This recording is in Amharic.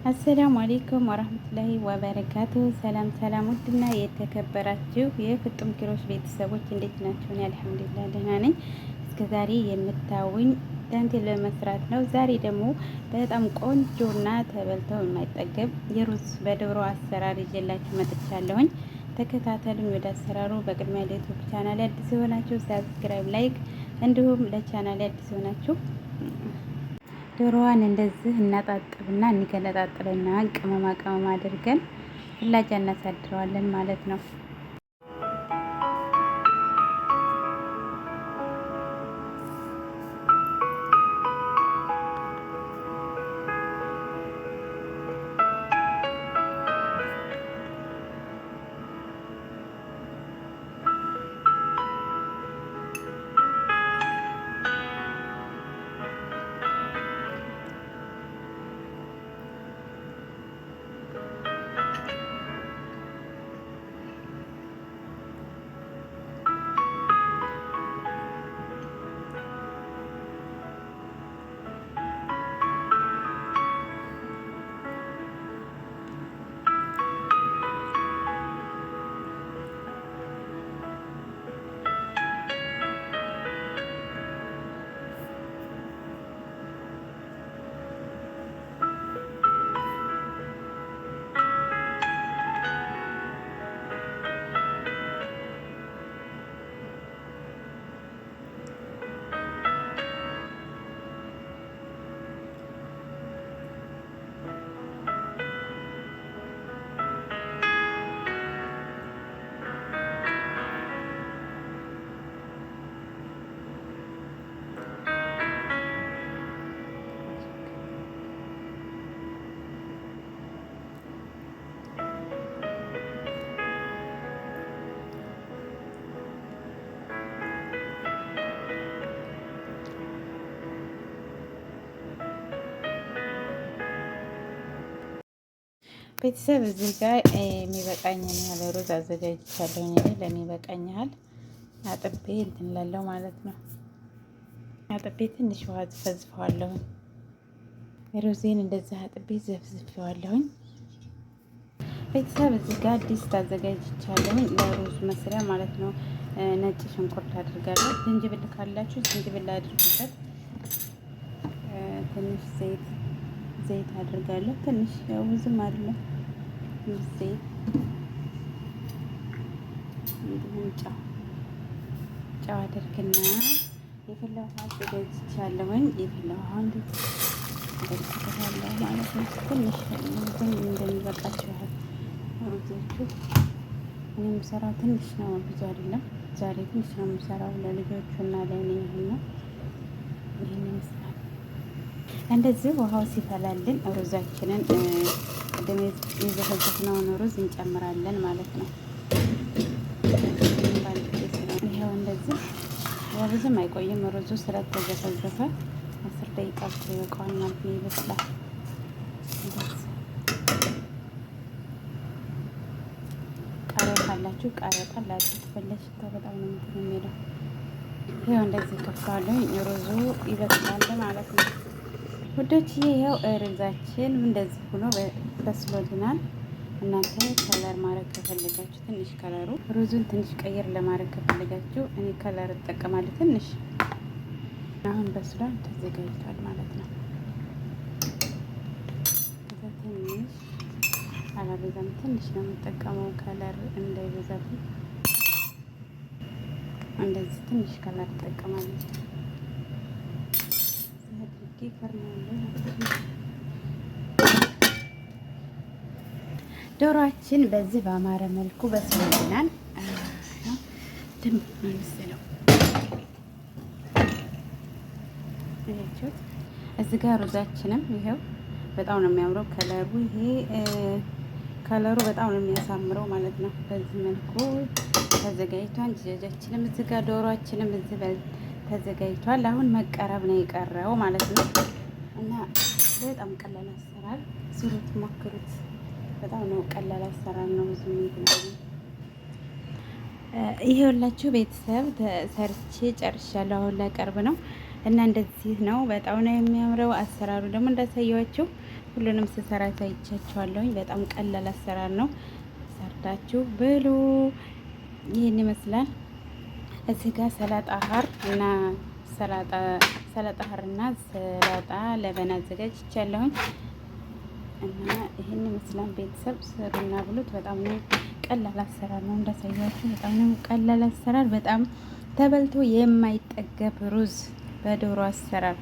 አሰላሙ አሌይኩም ወረህመቱላሂ ወበረካቱ። ሰላም ሰላም፣ ውድና የተከበራችሁ የፍጡም ኪሮሽ ቤተሰቦች እንዴት ናችሁ? እኔ አልሐምዱሊላህ ደህና ነኝ። እስከ ዛሬ የምታዩኝ ዳንቴል ለመስራት ነው። ዛሬ ደግሞ በጣም ቆንጆና ተበልተው የማይጠገብ የሩዝ በዶሮ አሰራር ይዤላችሁ መጥቻለሁኝ። ተከታተሉኝ ወደ አሰራሩ። በቅድሚያ ለዩቲዩብ ቻናል አዲስ የሆናችሁ ሰብስክራይብ፣ ላይክ እንዲሁም ለቻናል አዲስ የሆናችሁ ዶሮዋን እንደዚህ እናጣጥብና እንገነጣጥልና ቅመማ ቅመም አድርገን ፍላጃ እናሳድረዋለን ማለት ነው። ቤተሰብ እዚህ ጋር የሚበቃኝን ያህል ሩዝ አዘጋጅቻለሁ። እኔ ለሚበቃኝ ያህል አጥቤ እንትን ላለው ማለት ነው። አጥቤ ትንሽ ውሃ ዘፈዝፈዋለሁኝ። ሩዜን እንደዚህ አጥቤ ዘፍዝፌዋለሁኝ። ቤተሰብ እዚህ ጋር ድስት አዘጋጅቻለሁኝ ለሩዝ መስሪያ ማለት ነው። ነጭ ሽንኩርት አድርጋለሁ። ዝንጅብል ካላችሁ ዝንጅብል አድርጉበት። ትንሽ ዘይት አድርጋለሁ። ትንሽ ያው ብዙም አይደለም። ዘይት እንዲሁም ጨው አድርግና የፈላ ውሃ አዘጋጅቻለሁኝ። የፈላ ውሃ እንደዚህ ማለት ነው። ትንሽ እንደሚበቃቸው ያህል ሩዞቹ እኔ የምሰራው ትንሽ ነው፣ ብዙ አይደለም። ዛሬ ትንሽ ነው የምሰራው ለልጆቹ እና ለእኔ ያህል ነው። ይህን ይመስላል። እንደዚህ ውሃው ሲፈላልን ሩዛችንን ቅድም የዘፈዘፍነውን ሩዝ እንጨምራለን ማለት ነው። ይኸው እንደዚህ ብዙም አይቆይም። ሩዙ ስለተዘፈዘፈ 10 ደቂቃ ይበቃዋል ማለት ነው። ይበስላል። ቃሪያ ካላችሁ ቃሪያ ጣል አድርጉት። በጣም ነው የሚለው። ይኸው እንደዚህ ከፍቷለሁ። ሩዙ ይበስላል ማለት ነው። ውዶችዬ ይኸው ሩዛችን እንደዚህ ሆኖ በስሎልናል። እናንተ ከለር ማድረግ ከፈለጋችሁ ትንሽ ከለሩ ሩዙን ትንሽ ቀይር ለማድረግ ከፈለጋችሁ እኔ ከለር እጠቀማለሁ ትንሽ። አሁን በስሏል፣ ተዘጋጅቷል ማለት ነው። ትንሽ አላበዛም፣ ትንሽ ነው የምጠቀመው ከለር እንዳይበዛብኝ። እንደዚህ ትንሽ ከለር እጠቀማለሁ። ዶሮአችን በዚህ በአማረ መልኩ በስሎልናል። ደም ነው እዚህ ጋር ሩዛችንም ይኸው በጣም ነው የሚያምረው ከለሩ። ይሄ ከለሩ በጣም ነው የሚያሳምረው ማለት ነው። በዚህ መልኩ ተዘጋጅቷል። ጅጃችንም እዚህ ጋር ዶሮአችንም እዚህ ተዘጋጅቷል። አሁን መቀረብ ነው የቀረው ማለት ነው። እና በጣም ቀላል አሰራር፣ ስሩት፣ ሞክሩት። በጣም ነው ቀላል አሰራር ነው። ብዙ ይሄውላችሁ ቤተሰብ ሰርቼ ጨርሻለሁ። አሁን ላይ ቀርብ ነው እና እንደዚህ ነው። በጣም ነው የሚያምረው። አሰራሩ ደግሞ እንዳሳየዋችሁ ሁሉንም ስሰራ ታይቻችኋለሁኝ። በጣም ቀላል አሰራር ነው። ሰርታችሁ ብሉ። ይህን ይመስላል። እዚህ ጋር ሰላጣ ሀር እና ሰላጣ ሀርና ሰላጣ ለበን አዘጋጅቻለሁኝ እና ይህን ይመስላል። ቤተሰብ ስሩና ብሉት። በጣም ነው ቀላል አሰራር ነው። እንዳሳያችሁ በጣም ነው ቀላል አሰራር። በጣም ተበልቶ የማይጠገብ ሩዝ በዶሮ አሰራር